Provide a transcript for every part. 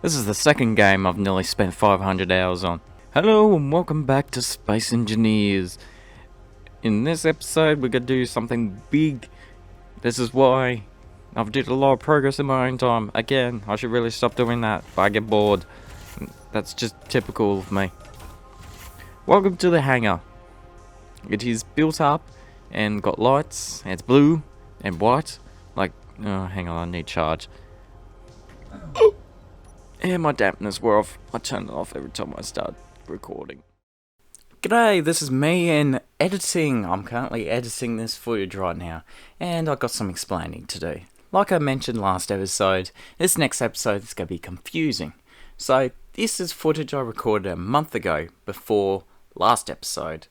This is the second game I've nearly spent 500 hours on. Hello and welcome back to Space Engineers. In this episode we're going to do something big. This is why I've did a lot of progress in my own time. Again, I should really stop doing that, but I get bored. That's just typical of me. Welcome to the hangar. It is built up and got lights, and it's blue and white. Like, oh, hang on, I need charge. And my dampness wore off. I turn it off every time I start recording. G'day, this is me in editing. I'm currently editing this footage right now, and I've got some explaining to do. Like I mentioned last episode, this next episode is going to be confusing. So, this is footage I recorded a month ago, before last episode.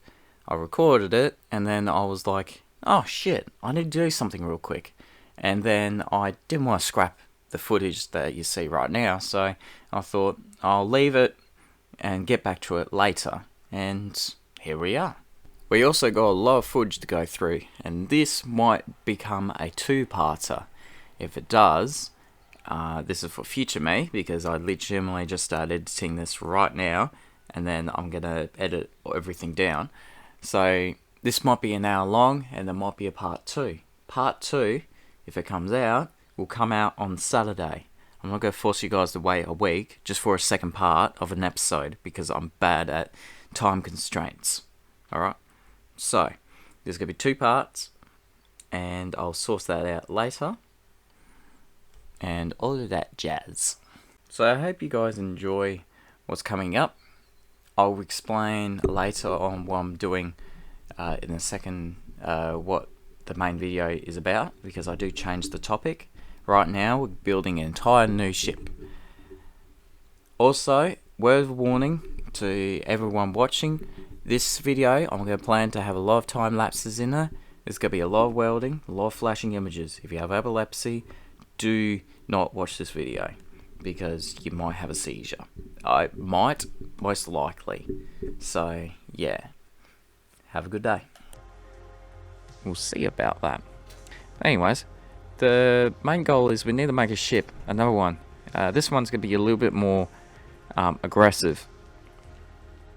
I recorded it, and then I was like, oh shit, I need to do something real quick. And then I didn't want to scrap the footage that you see right now, so I thought I'll leave it and get back to it later, and here we are. We also got a lot of footage to go through, and this might become a two-parter. If it does, this is for future me, because I legitimately just started editing this right now, and then I'm gonna edit everything down. So this might be an hour long, and there might be a part two. Part two, if it comes out, will come out on Saturday. I'm not going to force you guys to wait a week just for a second part of an episode, because I'm bad at time constraints. Alright? So, there's going to be two parts, and I'll source that out later, and all of that jazz. So I hope you guys enjoy what's coming up. I'll explain later on what I'm doing in a second, what the main video is about, because I do change the topic. Right now we're building an entire new ship. Also, word of warning to everyone watching this video, I'm going to plan to have a lot of time lapses in there. There's going to be a lot of welding, a lot of flashing images. If you have epilepsy, do not watch this video, because you might have a seizure. I might, most likely. So yeah, have a good day. We'll see about that. Anyways, the main goal is we need to make a ship, another one. This one's going to be a little bit more aggressive.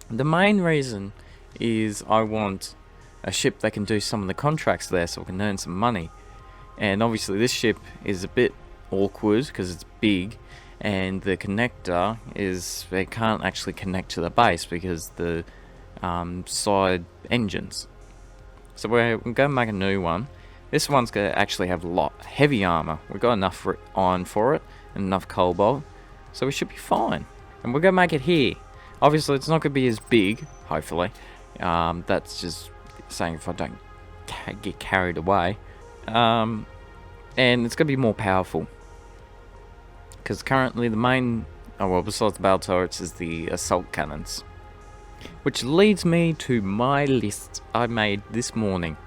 The main reason is I want a ship that can do some of the contracts there, so we can earn some money. And obviously this ship is a bit awkward because it's big, and the connector is, they can't actually connect to the base because the side engines. So we're going to make a new one. This one's going to actually have a lot heavy armor. We've got enough iron for it and enough cobalt, so we should be fine. And we're going to make it here. Obviously it's not going to be as big, hopefully. That's just saying if I don't get carried away. And it's going to be more powerful, because currently the main, besides the battle turrets, is the assault cannons. Which leads me to my list I made this morning.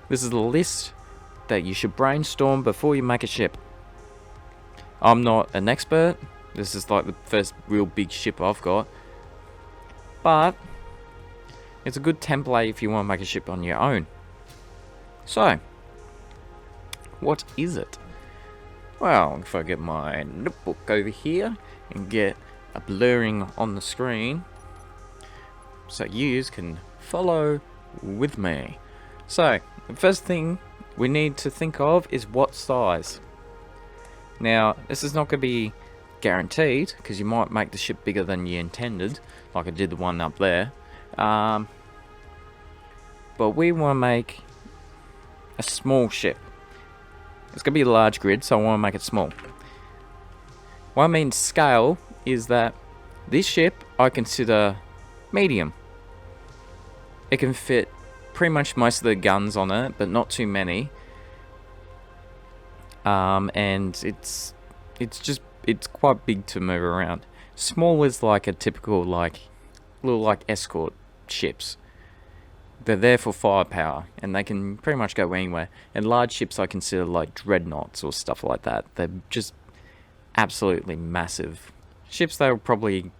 This is the list that you should brainstorm before you make a ship. I'm not an expert. This is like the first real big ship I've got. But it's a good template if you want to make a ship on your own. So, what is it? Well, if I get my notebook over here and get a blurring on the screen, so you can follow with me. So, the first thing we need to think of is what size. Now, this is not going to be guaranteed, because you might make the ship bigger than you intended, like I did the one up there. But we want to make a small ship. It's going to be a large grid, so I want to make it small. What I mean scale is that this ship I consider medium. It can fit pretty much most of the guns on it, but not too many. And it's quite big to move around. Small is like a typical little escort ships. They're there for firepower, and they can pretty much go anywhere. And large ships I consider like dreadnoughts or stuff like that. They're just absolutely massive ships that will probably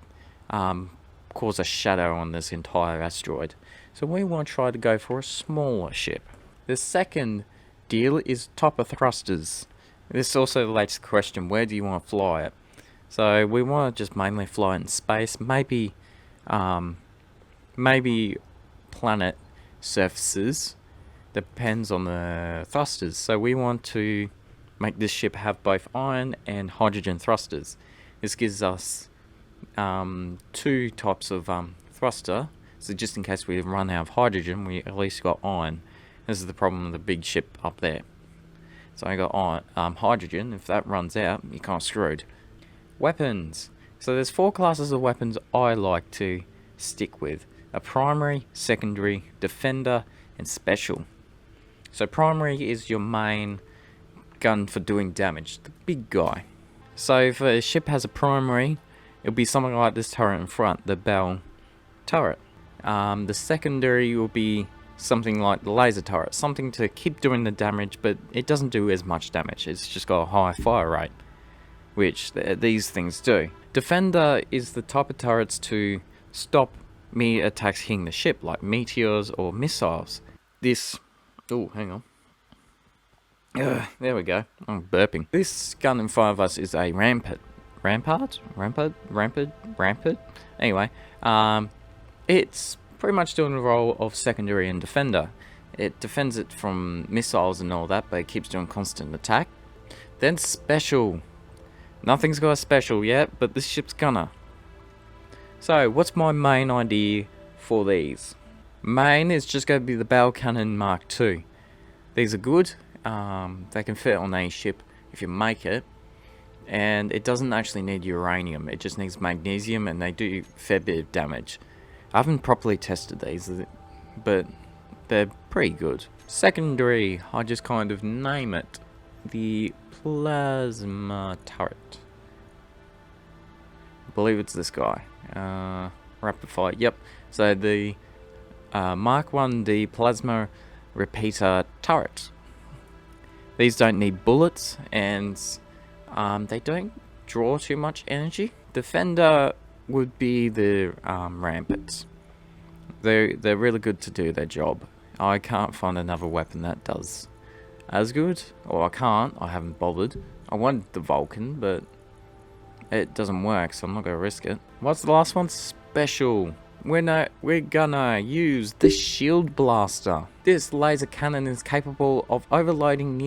cause a shadow on this entire asteroid. So we want to try to go for a smaller ship. The second deal is topper thrusters. This also relates to the question, where do you want to fly it? So we want to just mainly fly in space, maybe planet surfaces. Depends on the thrusters. So we want to make this ship have both iron and hydrogen thrusters. This gives us 2 types of thruster. So just in case we run out of hydrogen, we at least got iron. This is the problem with the big ship up there. So I got iron, hydrogen. If that runs out, you're kind of screwed. Weapons. So there's 4 classes of weapons I like to stick with: a primary, secondary, defender, and special. So primary is your main gun for doing damage, the big guy. So if a ship has a primary, it'll be something like this turret in front, the bell turret. The secondary will be something like the laser turret, something to keep doing the damage, but it doesn't do as much damage. It's just got a high fire rate, which these things do. Defender is the type of turrets to stop me attacks hitting the ship, like meteors or missiles. This... oh, hang on. There we go. I'm burping. This gun in front of us is a rampart. Anyway, it's pretty much doing the role of secondary and defender. It defends it from missiles and all that, but it keeps doing constant attack. Then special. Nothing's got a special yet, but this ship's gonna. So, what's my main idea for these? Main is just going to be the Bell Cannon Mark II. These are good. They can fit on any ship if you make it. And it doesn't actually need uranium. It just needs magnesium, and they do a fair bit of damage. I haven't properly tested these, but they're pretty good. Secondary, I just kind of name it. The plasma turret. I believe it's this guy. Rapid fire. Yep. So the Mark 1D plasma repeater turret. These don't need bullets, and they don't draw too much energy. Defender would be the ramparts. They're really good to do their job. I can't find another weapon that does as good, or I haven't bothered. I wanted the Vulcan, but it doesn't work, so I'm not gonna risk it. What's the last one? Special. We're gonna use the shield blaster. This laser cannon is capable of overloading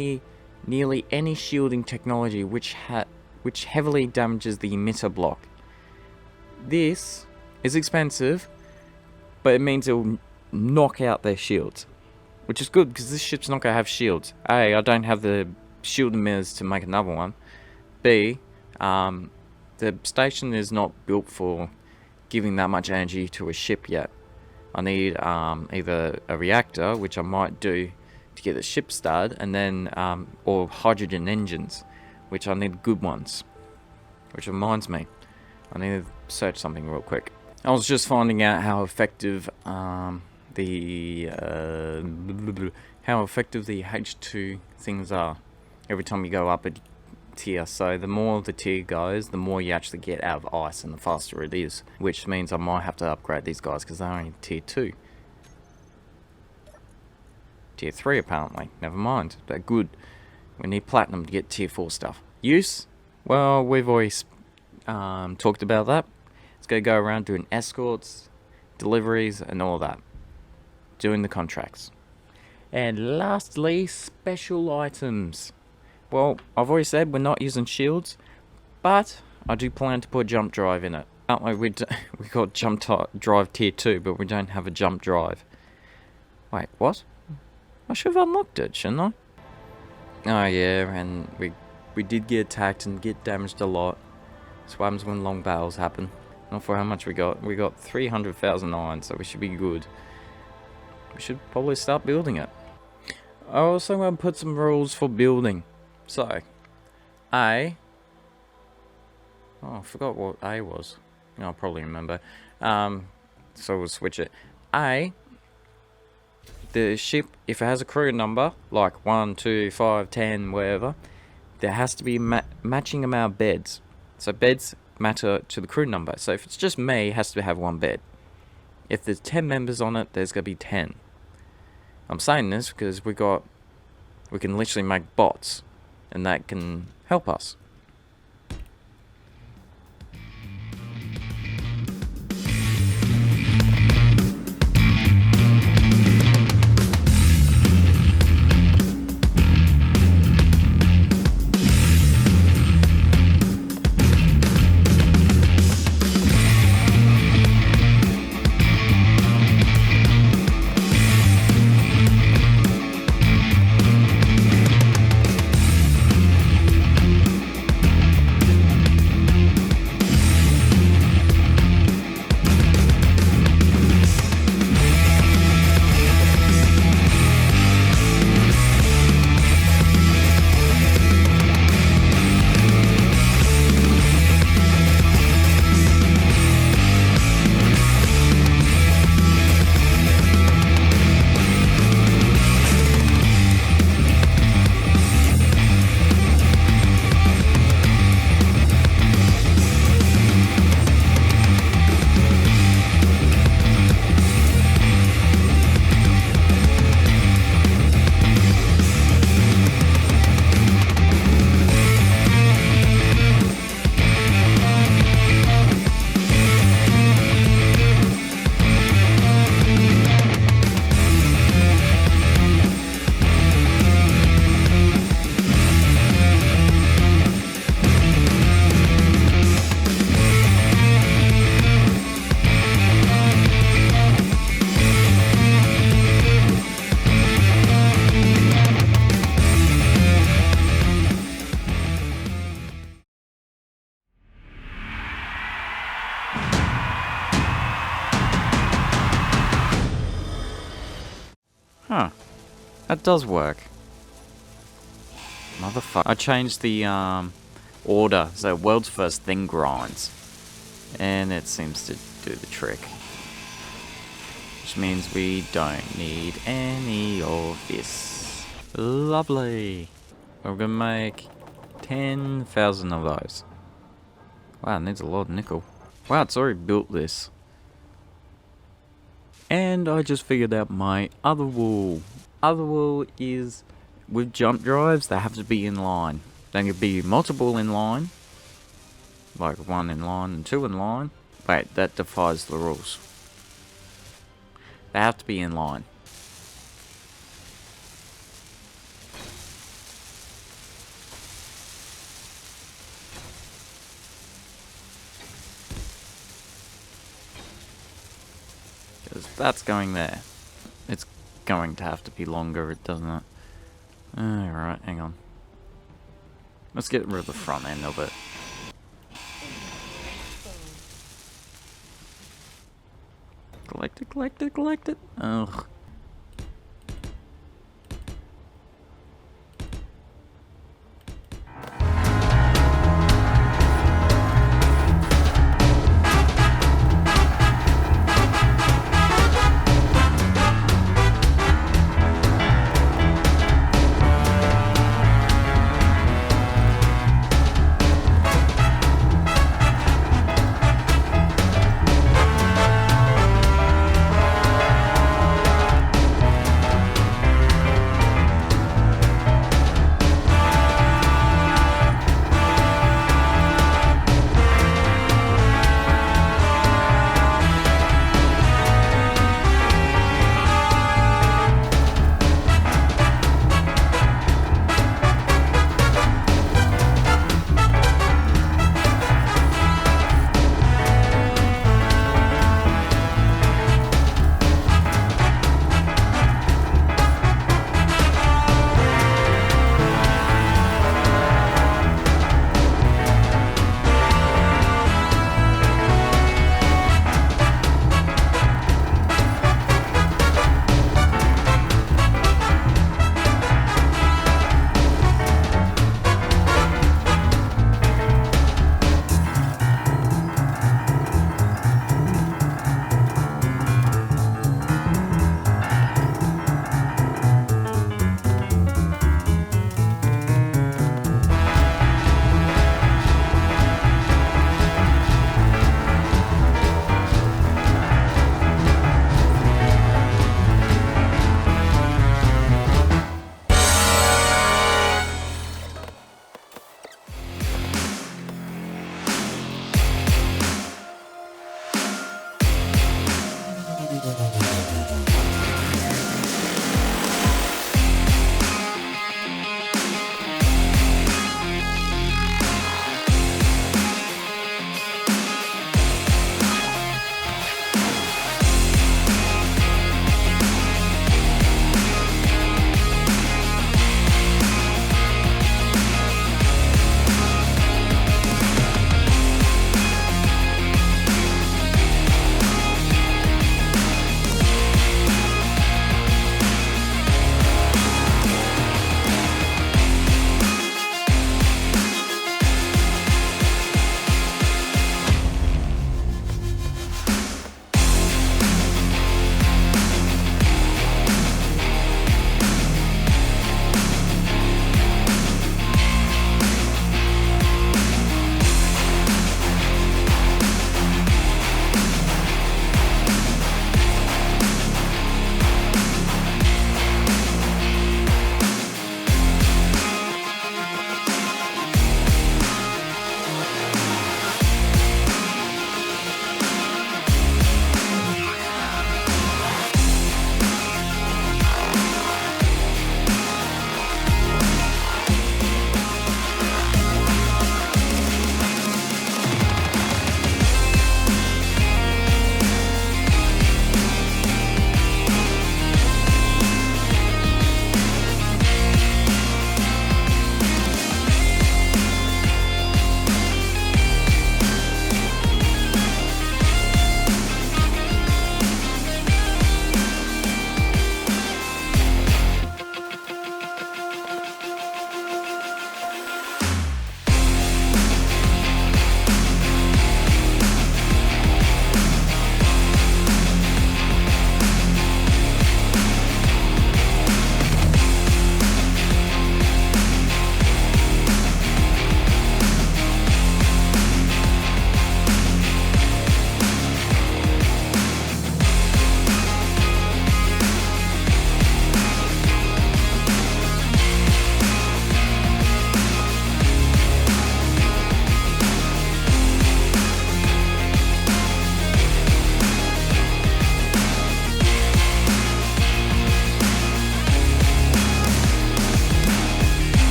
nearly any shielding technology which heavily damages the emitter block. This is expensive, but it means it will knock out their shields, which is good because this ship's not gonna have shields. A, I don't have the shield emitters to make another one. B, the station is not built for giving that much energy to a ship yet. I need either a reactor, which I might do to get the ship started, and then or hydrogen engines, which I need good ones. Which reminds me, I need to search something real quick. I was just finding out how effective the H2 things are every time you go up a tier. So the more the tier goes, the more you actually get out of ice, and the faster it is, which means I might have to upgrade these guys because they're only tier 2. Tier 3 apparently, never mind, they're good. We need platinum to get tier 4 stuff. Use? Well, we've always talked about that. It's going to go around doing escorts, deliveries, and all that. Doing the contracts. And lastly, special items. Well, I've already said we're not using shields, but I do plan to put a jump drive in it. We got jump drive tier 2, but we don't have a jump drive. Wait, what? I should have unlocked it, shouldn't I? Oh yeah, and we did get attacked and get damaged a lot. That's what happens when long battles happen. Not for how much we got. We got 300,000 iron, so we should be good. We should probably start building it. I also want to put some rules for building. So, A. Oh, I forgot what A was. I'll probably remember. So we'll switch it. A. The ship, if it has a crew number, like 1, 2, 5, 10, whatever, there has to be matching amount of beds. So beds matter to the crew number. So if it's just me, it has to have 1 bed. If there's 10 members on it, there's going to be 10. I'm saying this because we can literally make bots, and that can help us. Huh. That does work. Motherfucker. I changed the order so world's first thing grinds. And it seems to do the trick. Which means we don't need any of this. Lovely. We're gonna make 10,000 of those. Wow, it needs a lot of nickel. Wow, it's already built this. And I just figured out my other wall. Other wall is with jump drives, they have to be in line. They can be multiple in line. Like 1 in line and 2 in line. Wait, that defies the rules. They have to be in line. Because that's going there. It's going to have to be longer, doesn't it? Alright, hang on. Let's get rid of the front end of it. Collect it, collect it, collect it. Ugh.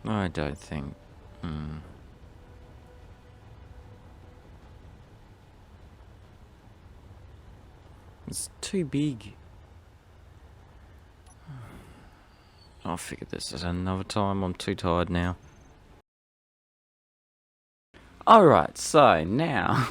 I don't think. It's too big. I'll figure this out another time. I'm too tired now. Alright, so now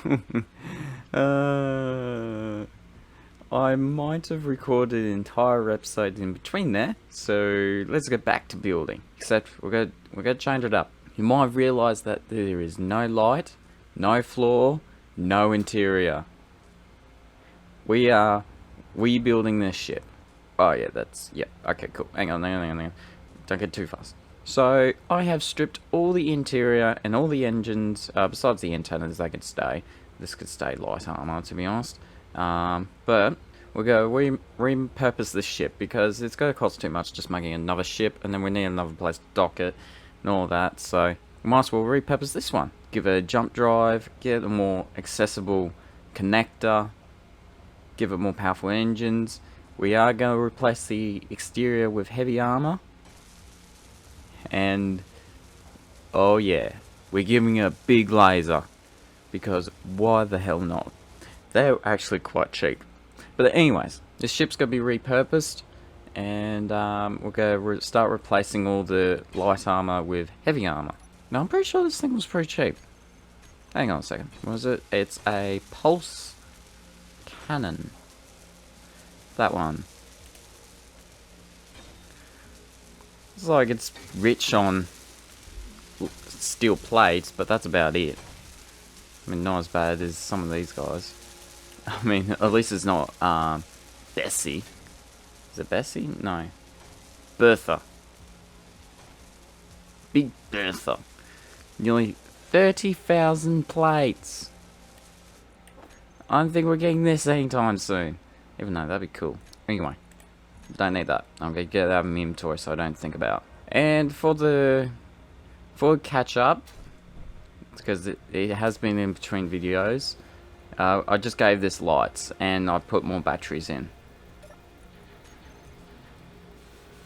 I might have recorded an entire episode in between there, so let's get back to building. Except we're gonna change it up. You might have realised that there is no light, no floor, no interior. We are rebuilding this ship. Oh yeah, okay, cool. Hang on. Don't get too fast. So I have stripped all the interior and all the engines, besides the antennas, they could stay. This could stay light armor, to be honest. But we're going to repurpose this ship because it's going to cost too much just making another ship, and then we need another place to dock it and all that. So we might as well repurpose this one. Give it a jump drive, get a more accessible connector, give it more powerful engines. We are going to replace the exterior with heavy armor. And oh yeah, we're giving it a big laser, because why the hell not? They're actually quite cheap. But anyways, this ship's going to be repurposed, and we're going to start replacing all the light armor with heavy armor. Now I'm pretty sure this thing was pretty cheap. Hang on a second, what was it? It's a pulse cannon. That one. It's like it's rich on steel plates, but that's about it. I mean, not as bad as some of these guys. I mean, at least it's not Bessie. Is it Bessie? No. Bertha. Big Bertha. Nearly 30,000 plates. I don't think we're getting this anytime soon. Even though that'd be cool. Anyway. Don't need that. I'm going to get it out of my inventory so I don't think about it. And for catch up, because it has been in between videos, I just gave this lights and I put more batteries in.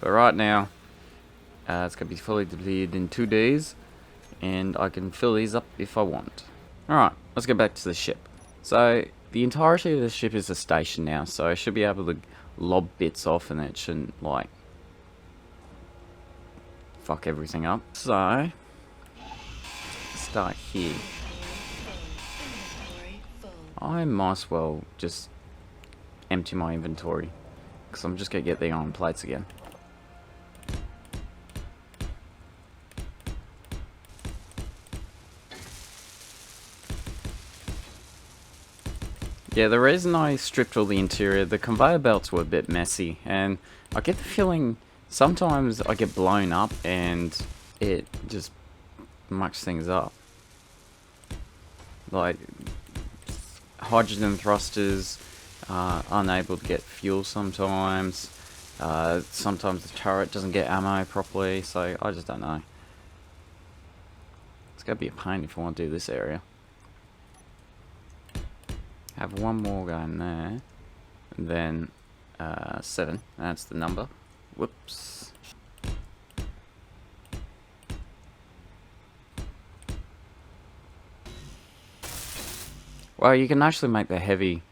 But right now, it's going to be fully depleted in 2 days, and I can fill these up if I want. Alright, let's get back to the ship. So, the entirety of the ship is a station now, so I should be able to lob bits off and it shouldn't, like, fuck everything up. So, start here. I might as well just empty my inventory, because I'm just going to get the iron plates again. Yeah, the reason I stripped all the interior, the conveyor belts were a bit messy, and I get the feeling sometimes I get blown up and it just mucks things up. Like, hydrogen thrusters are unable to get fuel sometimes. Sometimes the turret doesn't get ammo properly, so I just don't know. It's going to be a pain if I want to do this area. Have one more going there, and then 7, that's the number. Whoops. Well, you can actually make the heavy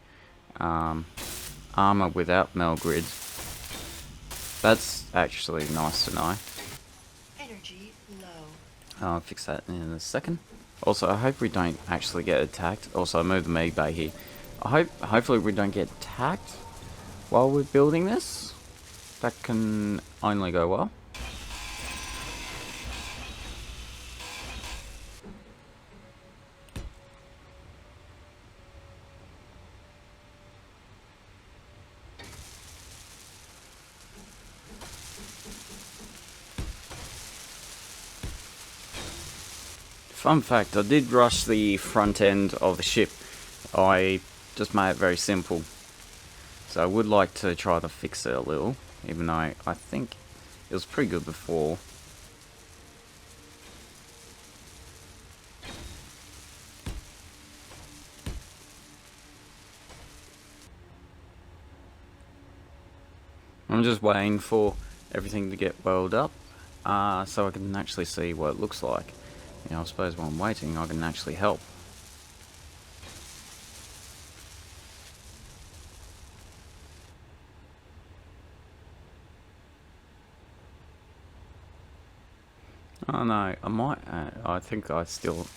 armor without metal grids. That's actually nice to know. Energy low. I'll fix that in a second. Also, I hope we don't actually get attacked. Also, I moved the med bay here. Hopefully we don't get attacked while we're building this. That can only go well. Fun fact, I did rush the front end of the ship. I just made it very simple. So I would like to try to fix it a little, even though I think it was pretty good before. I'm just waiting for everything to get welded up, so I can actually see what it looks like. You know, I suppose while I'm waiting, I can actually help. Oh no, I might, I think I still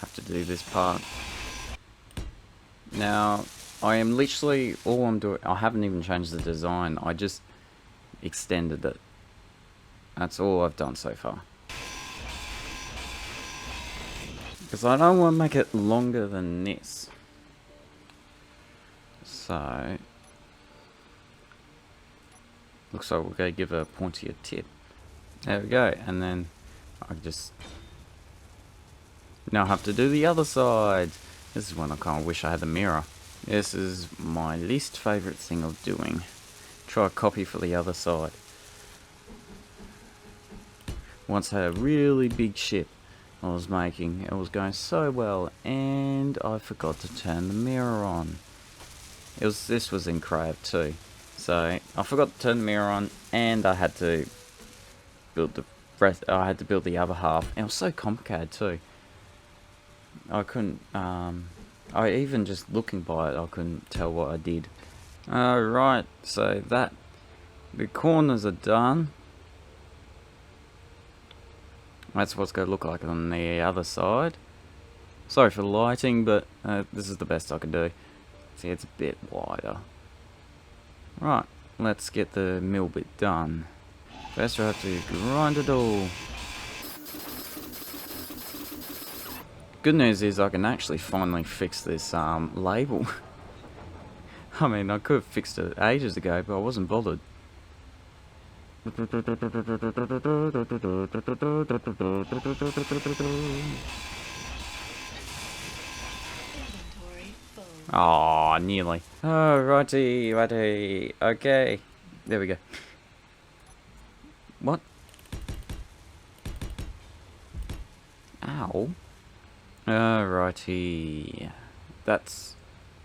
have to do this part. Now, I am literally, all I'm doing, I haven't even changed the design, I just extended it. That's all I've done so far. Because I don't want to make it longer than this. So, looks like we're going to give a pointier tip. There we go, and then I just now have to do the other side. This is when I kind of wish I had the mirror. This is my least favourite thing of doing. Try a copy for the other side. Once I had a really big ship I was making. It was going so well, and I forgot to turn the mirror on. This was in Crab too. So I forgot to turn the mirror on, and I had to build the rest. I had to build the other half. And it was so complicated too. I couldn't. I even just looking by it, I couldn't tell what I did. Right. So the corners are done. That's what it's going to look like on the other side. Sorry for the lighting, but this is the best I can do. See, it's a bit wider. Right, let's get the mill bit done. First I have to grind it all. Good news is I can actually finally fix this label. I mean, I could have fixed it ages ago, but I wasn't bothered. Inventory full. Oh, nearly. Oh, righty. Okay. There we go. What? Ow. Righty. That's...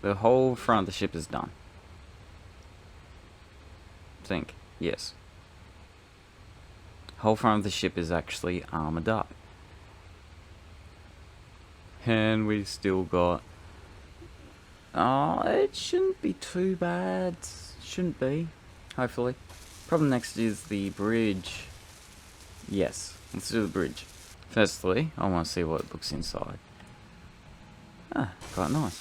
the whole front of the ship is done. Think. Yes. Whole front of the ship is actually armored up. And we still got... oh, it shouldn't be too bad. Shouldn't be. Hopefully. Problem next is the bridge. Yes, let's do the bridge. Firstly, I want to see what it looks inside. Ah, quite nice.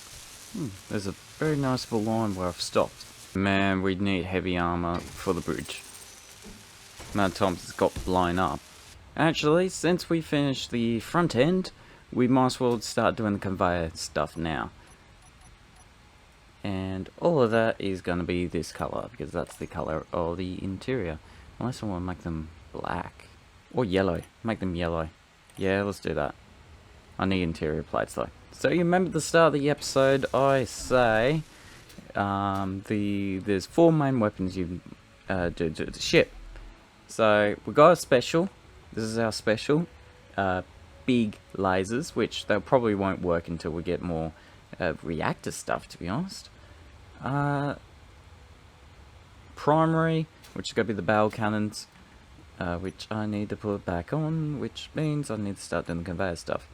There's a very noticeable line where I've stopped. Man, we'd need heavy armor for the bridge. Amount of times it's got blown up. Actually, since we finished the front end, we might as well start doing the conveyor stuff now. And all of that is going to be this colour, because that's the colour of the interior. Unless I want to make them black. Or yellow. Make them yellow. Yeah, let's do that. I need interior plates though. So you remember at the start of the episode, I say there's 4 main weapons you do to the ship. So we got a special. This is our special. Big lasers, which they probably won't work until we get more reactor stuff, to be honest. Primary, which is going to be the barrel cannons, which I need to put back on, which means I need to start doing the conveyor stuff.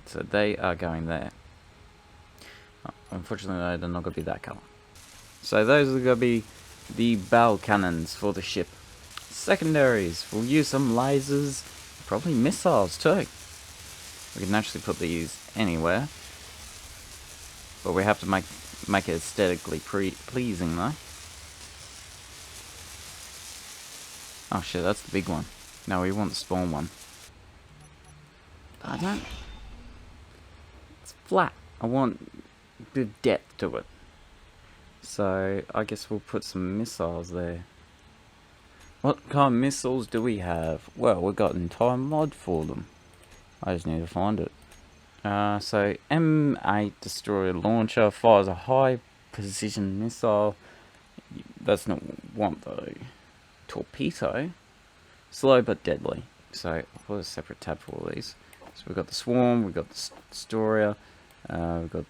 So they are going there. Unfortunately, they're not going to be that colour. So those are going to be the barrel cannons for the ship. Secondaries, we'll use some lasers, probably missiles too. We can actually put these anywhere, but we have to make it aesthetically pleasing though. Oh shit, that's the big one. No, we want the spawn one. I don't... it's flat. I want a bit of depth to it. So I guess we'll put some missiles there. What kind of missiles do we have? Well, we've got an entire mod for them. I just need to find it. So M8 destroyer launcher fires a high precision missile. That's not one though. Torpedo, slow but deadly. So I'll put a separate tab for all these. So we've got the swarm, we've got the destroyer, we've got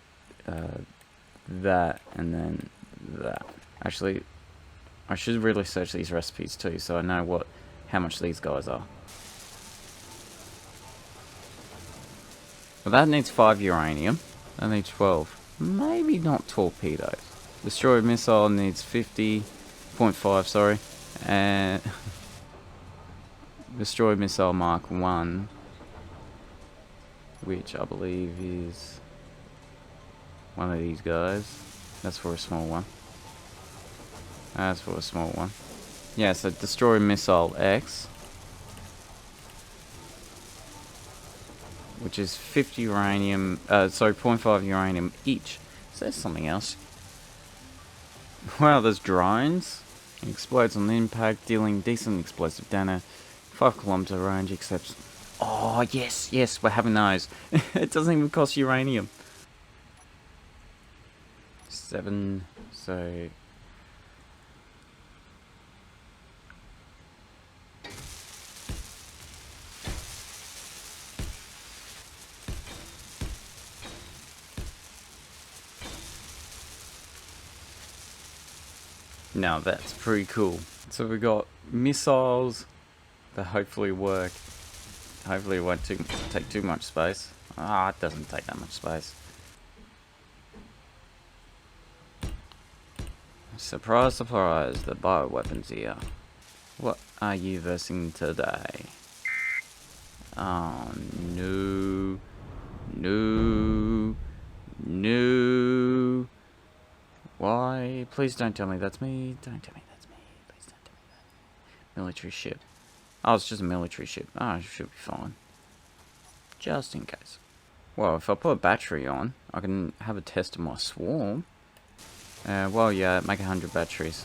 that, and then that. Actually, I should really search these recipes too, so I know how much these guys are. Well, that needs 5 uranium. That needs 12. Maybe not torpedoes. Destroyed missile needs 50.5, sorry. And destroyed missile Mark 1, which I believe is one of these guys. That's for a small one. That's for a small one. Yeah, so destroy missile X, which is 50 uranium, sorry, 0.5 uranium each. So there's something else. Wow, there's drones. It explodes on impact, dealing decent explosive damage. 5 kilometer range, except... Oh, yes, yes, we're having those. It doesn't even cost uranium. 7, so... Now that's pretty cool. So we got missiles that hopefully work. Hopefully it won't take too much space. Ah, it doesn't take that much space. Surprise, surprise, the bioweapons here. What are you versing today? Oh, no. No. No. Why? Please don't tell me that's me. Don't tell me that's me. Please don't tell me that. Military ship. Oh, it's just a military ship. Oh, it should be fine. Just in case. Well, if I put a battery on, I can have a test of my swarm. Well, yeah, make 100 batteries.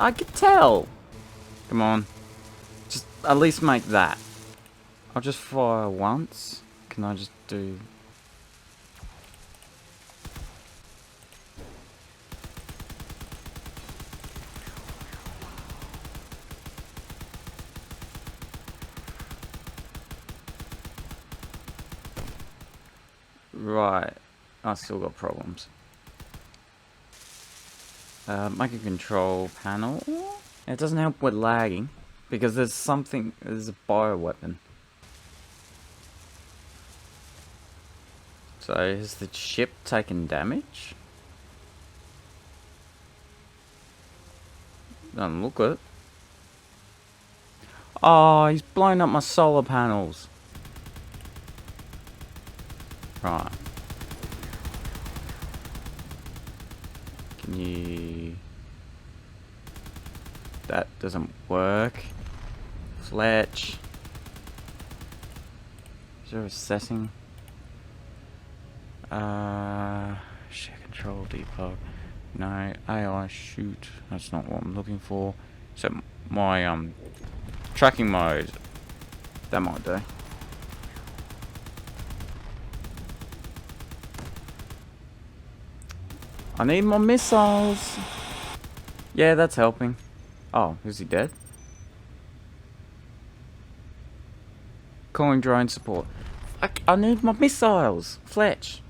I could tell. Come on. Just at least make that. I'll just fire once. Can I just do... Right. I still got problems. Make a control panel. It doesn't help with lagging, because there's a bioweapon. So, has the ship taken damage? Doesn't look it. Oh, he's blown up my solar panels. Right. Can you... That doesn't work. Fletch. Is there a setting? Share control debug. No, AI shoot. That's not what I'm looking for. So my tracking mode. That might do. I need more missiles. Yeah, that's helping. Oh, is he dead? Calling drone support. I need my missiles. Fletch.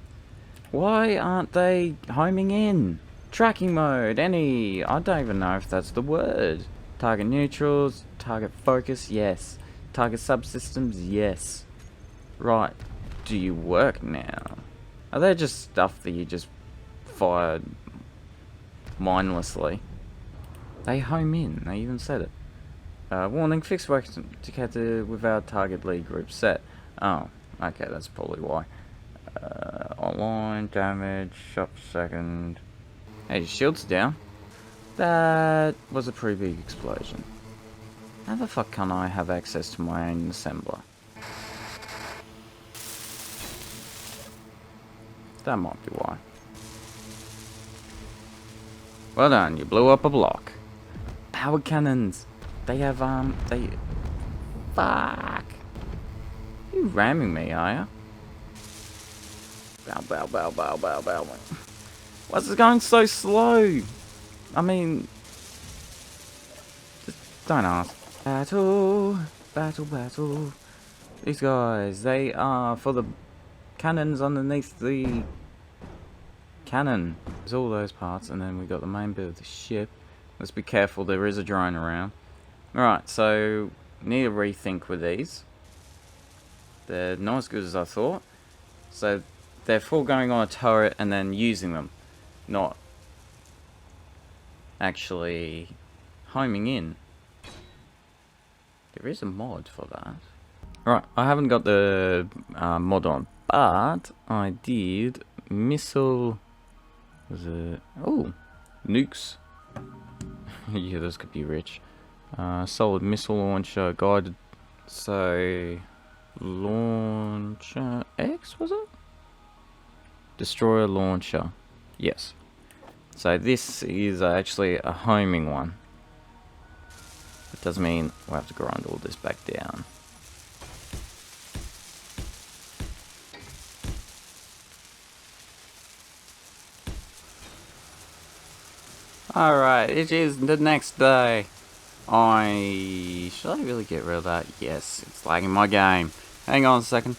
Why aren't they homing in? Tracking mode. Any. I don't even know if that's the word. Target neutrals. Target focus. Yes. Target subsystems. Yes. Right. Do you work now? Are they just stuff that you just fired mindlessly? They home in. They even said it. Warning, fixed work indicator without target lead group set. Oh, okay, that's probably why. Online, damage, shot per second. Hey, your shield's down. That was a pretty big explosion. How the fuck can I have access to my own assembler? That might be why. Well done, you blew up a block. Power cannons. They have, Fuck. You ramming me, are ya? Bow, bow, bow, bow, bow, bow. Why's it going so slow? I mean, Don't ask. Battle, battle, battle. These guys, they are for the cannons underneath the cannon. There's all those parts, and then we got the main bit of the ship. Let's be careful, there is a drone around. Alright, so need to rethink with these. They're not as good as I thought. So they're for going on a turret and then using them, not actually homing in. There is a mod for that. Alright, I haven't got the mod on, but I did missile. Was it? Oh, nukes. Yeah, this could be rich. Solid missile launcher, guided. So, launcher X, was it? Destroyer launcher. Yes. So this is actually a homing one. It does mean we'll have to grind all this back down. Alright, it is the next day. Should I really get rid of that? Yes, it's lagging my game. Hang on a second.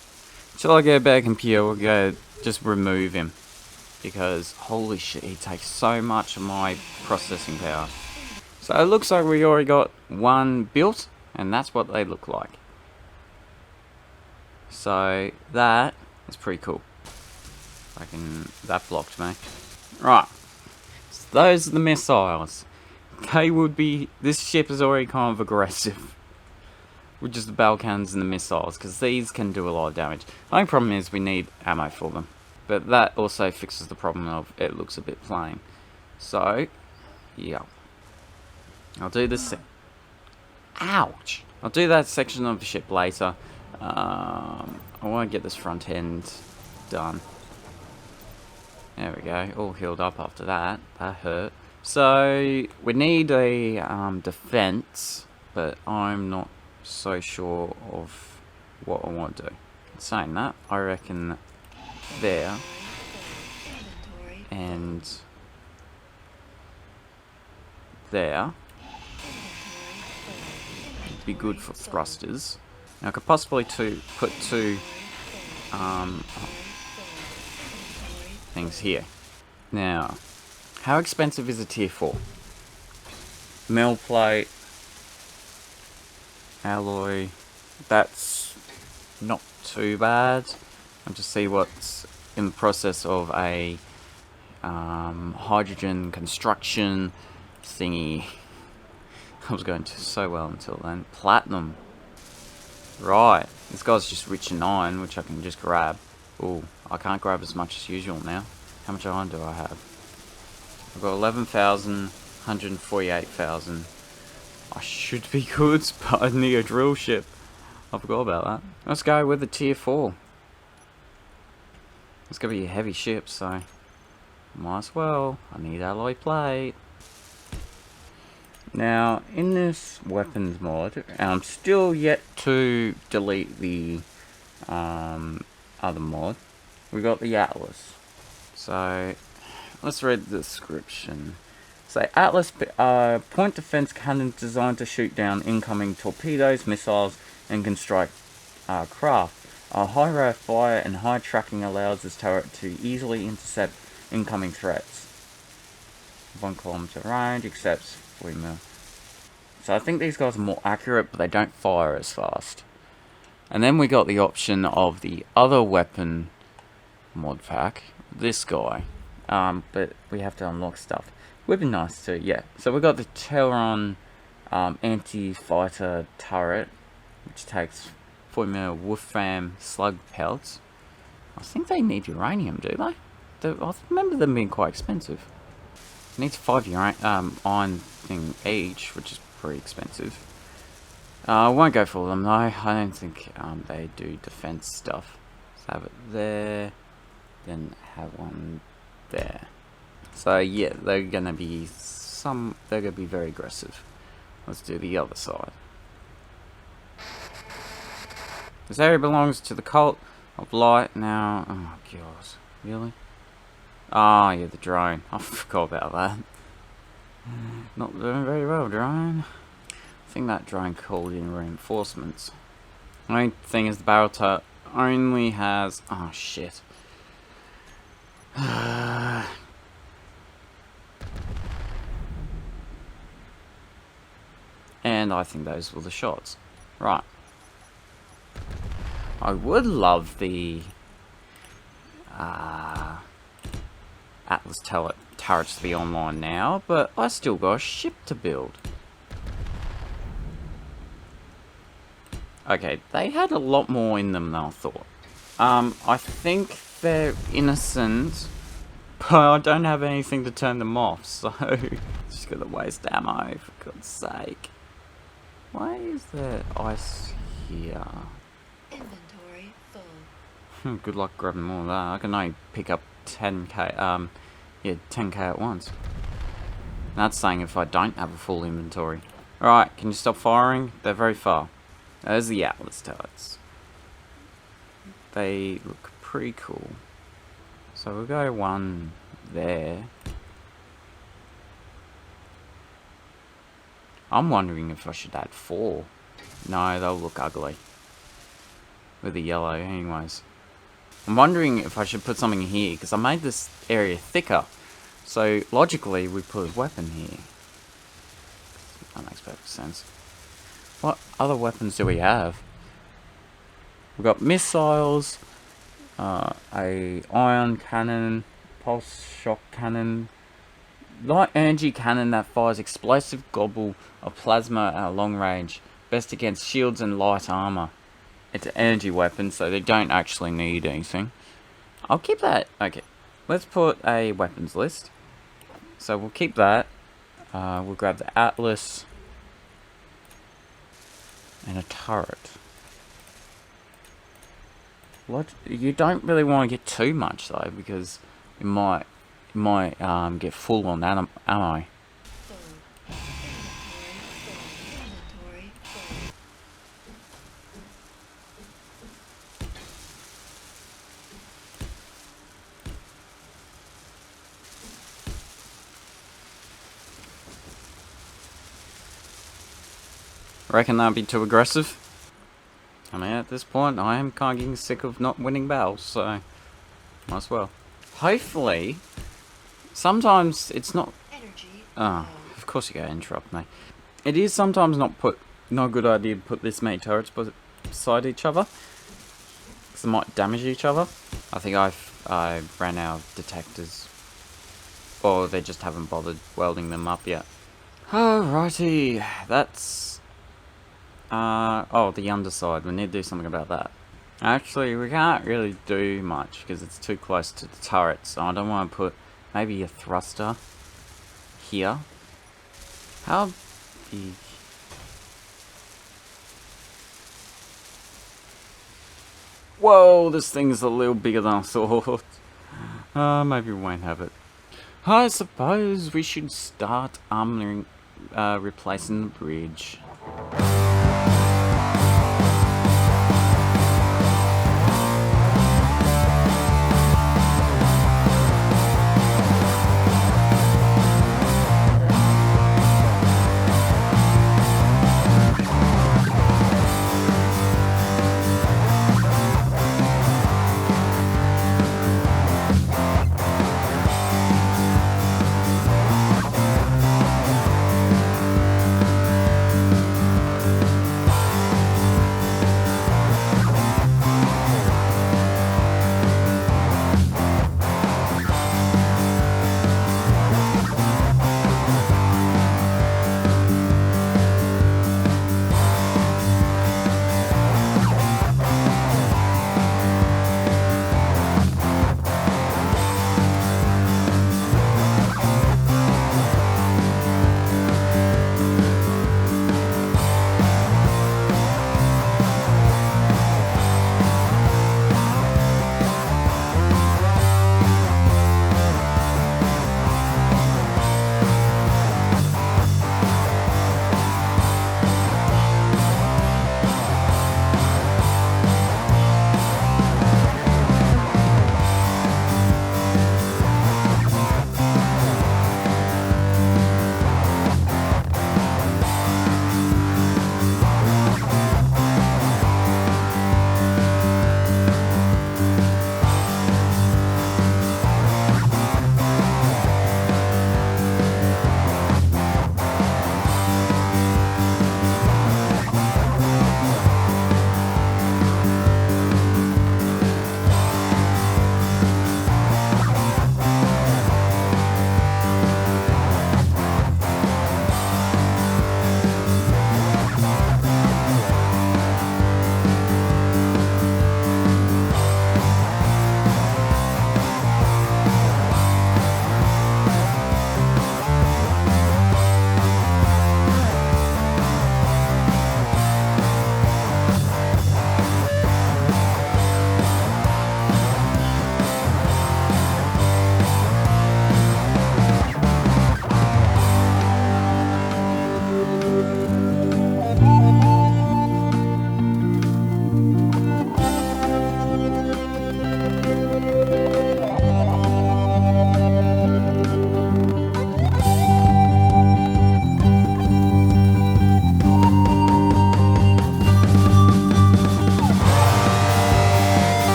Shall I go back and pure? We'll go just remove him. Because, holy shit, he takes so much of my processing power. So it looks like we already got one built, and that's what they look like. So, that is pretty cool. That blocked me. Right. So those are the missiles. This ship is already kind of aggressive. With just the battle cannons and the missiles, because these can do a lot of damage. The only problem is we need ammo for them. But that also fixes the problem of it looks a bit plain. So, yeah. I'll do this. Ouch! I'll do that section of the ship later. I want to get this front end done. There we go. All healed up after that. That hurt. So, we need a defense, but I'm not so sure of what I want to do. Saying that, I reckon there and there would be good for thrusters. Now I could possibly put two things here. Now, how expensive is a tier 4? Metal plate, alloy, that's not too bad. I'll just see what's in the process of a hydrogen construction thingy. I was going to so well until then. Platinum. Right. This guy's just rich in iron, which I can just grab. Oh, I can't grab as much as usual now. How much iron do I have? I've got 11,000, 148,000. I should be good, but I need a drill ship. I forgot about that. Let's go with the tier 4. It's going to be a heavy ship, so might as well. I need alloy plate. Now, in this weapons mod, I'm still yet to delete the other mod. We got the Atlas. So, let's read the description. So, Atlas point defense cannon designed to shoot down incoming torpedoes, missiles, and construct craft. A high rate of fire and high tracking allows this turret to easily intercept incoming threats. 1 kilometer range, accepts 40 mil. So I think these guys are more accurate, but they don't fire as fast. And then we got the option of the other weapon mod pack, this guy. But we have to unlock stuff. Would be nice too, yeah. So we got the Terron anti-fighter turret, which takes 40 mil Wolfram slug pelts. I think they need uranium, do they? I remember them being quite expensive. It needs 5 iron thing each, which is pretty expensive. I won't go for them though. I don't think they do defense stuff. Let's have it there, then have one there. So yeah, they're gonna be very aggressive. Let's do the other side. This area belongs to the cult of light now. Oh god, really? Oh yeah, the drone. I forgot about that. Not doing very well, drone. I think that drone called in reinforcements. The only thing is the barrel turret only has... oh shit. And I think those were the shots. Right. I would love the Atlas turrets to be online now, but I still got a ship to build. Okay, they had a lot more in them than I thought. I think they're innocent, but I don't have anything to turn them off, so just gonna waste ammo, for God's sake. Why is there ice here? Inventory full. Good luck grabbing more of that. I can only pick up 10k, 10k at once. That's saying if I don't have a full inventory. Alright, can you stop firing? They're very far. There's the Atlas turrets. They look pretty cool. So we'll go one there. I'm wondering if I should add 4. No, they'll look ugly. With the yellow anyways. I'm wondering if I should put something here, because I made this area thicker. So logically we put a weapon here. That makes perfect sense. What other weapons do we have? We've got missiles, a ion cannon, pulse shock cannon, light energy cannon that fires explosive globule of plasma at long range, best against shields and light armor. It's an energy weapon, so they don't actually need anything. I'll keep that. Okay, let's put a weapons list. So we'll keep that. We'll grab the Atlas and a turret. What? You don't really want to get too much though, because it might get full on ammo. Full. Inventory full. Reckon that'd be too aggressive? I mean, at this point, I am kind of getting sick of not winning battles, so might as well. Hopefully, sometimes it's not. Energy Oh, low. of course you gotta interrupt me. It is sometimes not a good idea to put this many turrets beside each other, because they might damage each other. I think I ran out of detectors, or they just haven't bothered welding them up yet. Alrighty, that's. Oh, the underside. We need to do something about that. Actually, we can't really do much because it's too close to the turret, so I don't want to put maybe a thruster here. How big? Whoa, this thing's a little bigger than I thought. Maybe we won't have it. I suppose we should start armoring, replacing the bridge.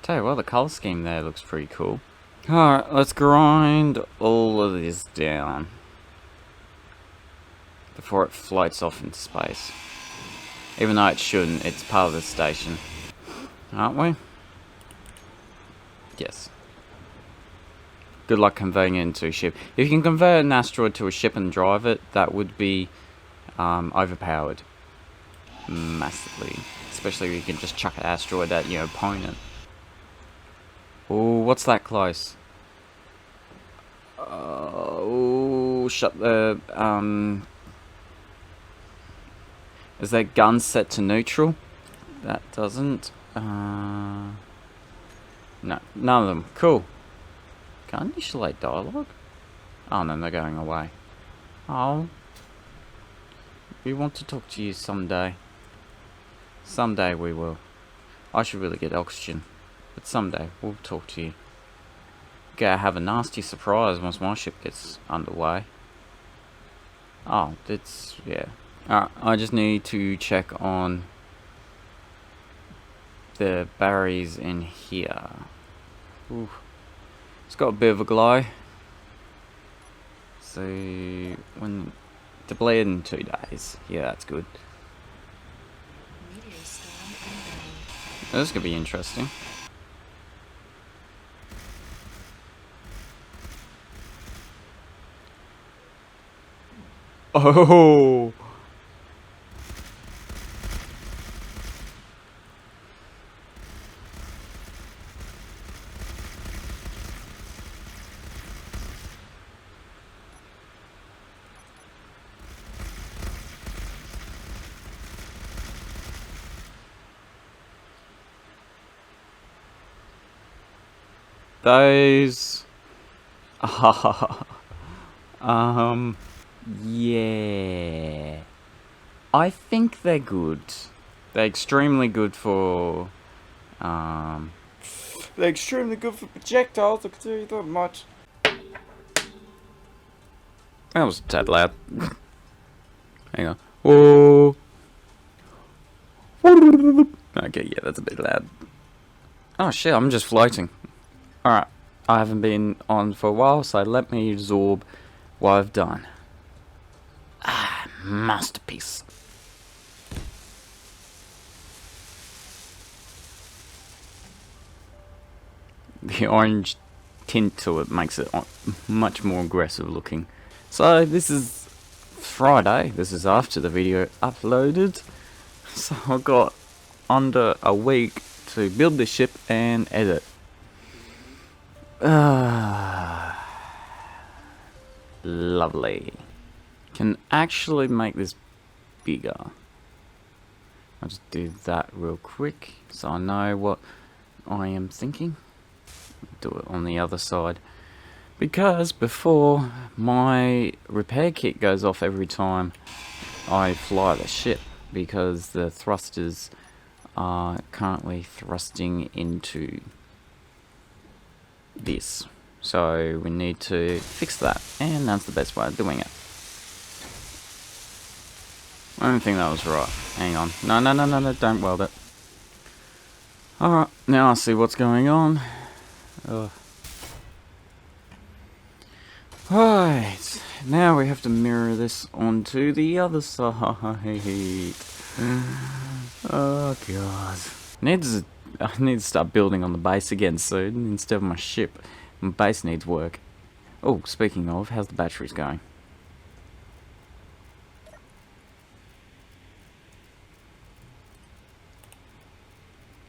Tell you what, the color scheme there looks pretty cool. Alright, let's grind all of this down before it floats off into space. Even though it shouldn't, it's part of the station. Aren't we? Yes. Good luck converting it into a ship. If you can convert an asteroid to a ship and drive it, that would be overpowered. Massively. Especially if you can just chuck an asteroid at your opponent. Oh, what's that close? Oh, shut the... Is that gun set to neutral? That doesn't. No, none of them. Cool. Can't initiate dialogue? Oh no, they're going away. Oh. We want to talk to you someday. Someday we will. I should really get oxygen. But someday we'll talk to you. Gonna have a nasty surprise once my ship gets underway. Oh, that's... yeah. Alright, I just need to check on the batteries in here. Ooh. It's got a bit of a glow. So, when... depleted in 2 days. Yeah, that's good. Meteor storm inbound. This is gonna be interesting. Oh! Those... yeah... I think they're good. They're extremely good for... they're extremely good for projectiles, I can tell you that much. That was a tad loud. Hang on. Whoa! Okay, yeah, that's a bit loud. Oh shit, I'm just floating. Alright, I haven't been on for a while, so let me absorb what I've done. Ah, masterpiece. The orange tint to it makes it much more aggressive looking. So this is Friday, this is after the video uploaded. So I've got under a week to build this ship and edit. Lovely. Can actually make this bigger. I'll just do that real quick so I know what I am thinking. Do it on the other side. Because before my repair kit goes off every time I fly the ship, because the thrusters are currently thrusting into this. So we need to fix that, and that's the best way of doing it. I don't think that was right. Hang on. No, don't weld it. Alright, now I see what's going on. Ugh. Right, now we have to mirror this onto the other side. Oh god. I need to start building on the base again soon instead of my ship. My base needs work. Oh, speaking of, how's the batteries going?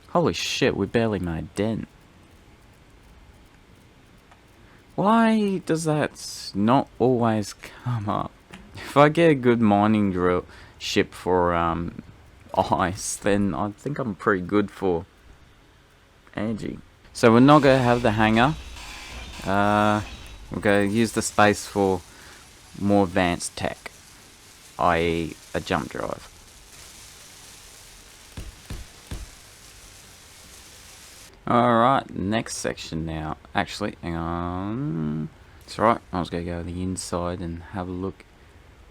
Holy shit, we barely made a dent. Why does that not always come up? If I get a good mining drill ship for ice, then I think I'm pretty good for energy. So we're not going to have the hangar. We're going to use the space for more advanced tech, i.e. a jump drive. Alright, next section now. Actually, hang on. It's alright, I was going to go to the inside and have a look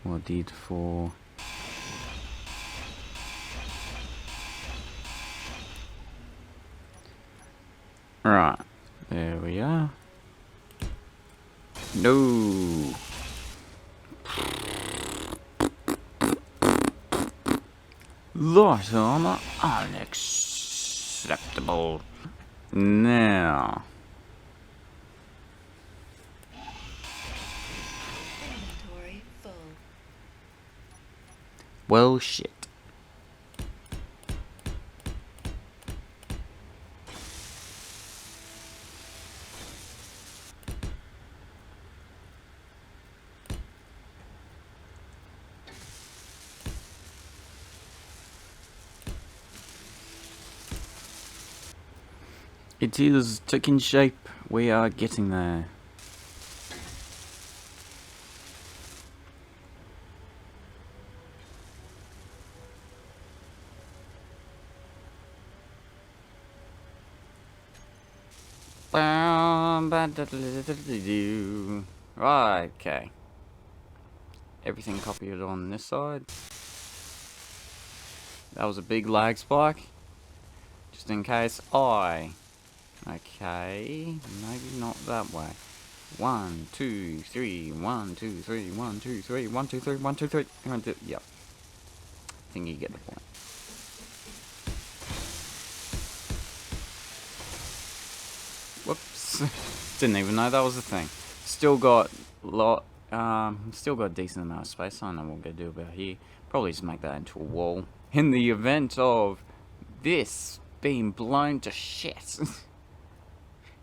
what I did for... Right, there we are. No. Light armor unacceptable. Now. Inventory full. Well, shit. It is taking shape. We are getting there. Right, okay. Everything copied on this side. That was a big lag spike. Just in case Okay, maybe not that way. 1, 2, 3, 1, 2, 3, 1, 2, 3, 1, 2, 3, 1, 2, 3, 1, 2, yep. I think you get the point. Whoops. Didn't even know that was a thing. Still got a decent amount of space. I don't know what we're gonna do about here. Probably just make that into a wall. In the event of this being blown to shit.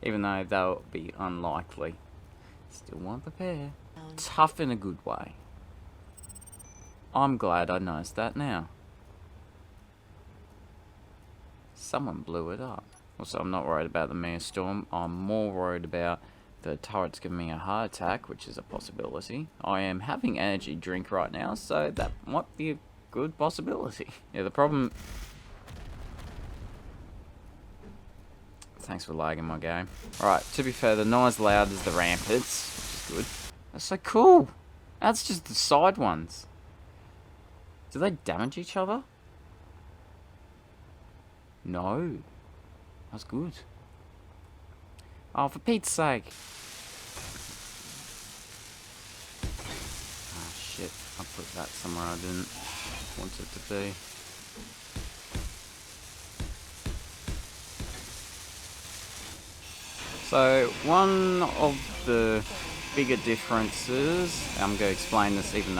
Even though that would be unlikely. Still want to prepare. Tough in a good way. I'm glad I noticed that now. Someone blew it up. Also, I'm not worried about the mere storm. I'm more worried about the turrets giving me a heart attack, which is a possibility. I am having energy drink right now, so that might be a good possibility. Yeah, the problem... Thanks for lagging my game. Alright, to be fair, they're not as loud as the ramparts, which is good. That's so cool! That's just the side ones. Do they damage each other? No. That's good. Oh, for Pete's sake. Ah, shit. I put that somewhere I didn't want it to be. So, one of the bigger differences, I'm going to explain this even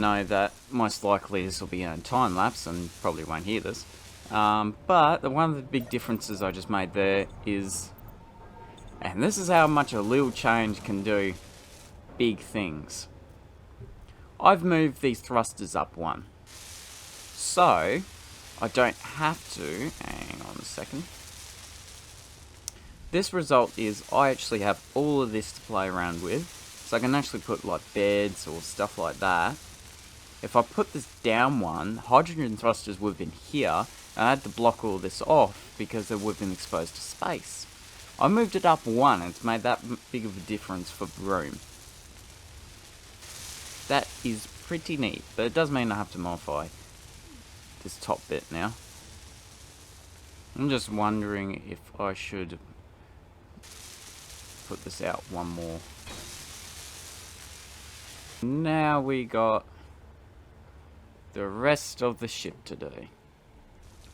though that most likely this will be a time lapse and probably won't hear this. But one of the big differences I just made there is, and this is how much a little change can do big things. I've moved these thrusters up one. So, I don't have to, hang on a second. This result is I actually have all of this to play around with. So I can actually put like beds or stuff like that. If I put this down one, hydrogen thrusters would have been here. And I had to block all this off because they would have been exposed to space. I moved it up one and it's made that big of a difference for room. That is pretty neat, but it does mean I have to modify this top bit now. I'm just wondering if I should put this out one more. Now we got the rest of the ship to do.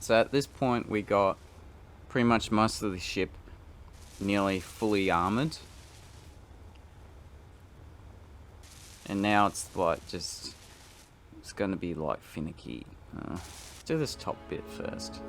So at this point we got pretty much most of the ship nearly fully armored. And now it's like just, it's gonna be like finicky. Let's do this top bit first.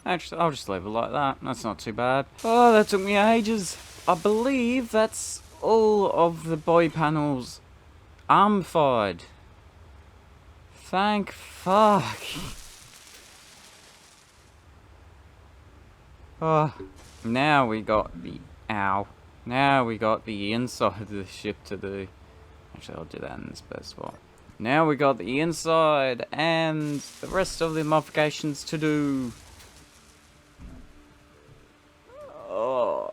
Actually, I'll just leave it like that. That's not too bad. Oh, that took me ages. I believe that's all of the body panels armorified. Thank fuck. Oh, now we got the Now we got the inside of the ship to do. Actually, I'll do that in this best spot. Now we got the inside and the rest of the modifications to do. Oh,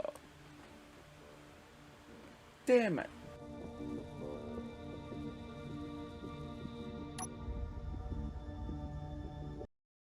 damn it!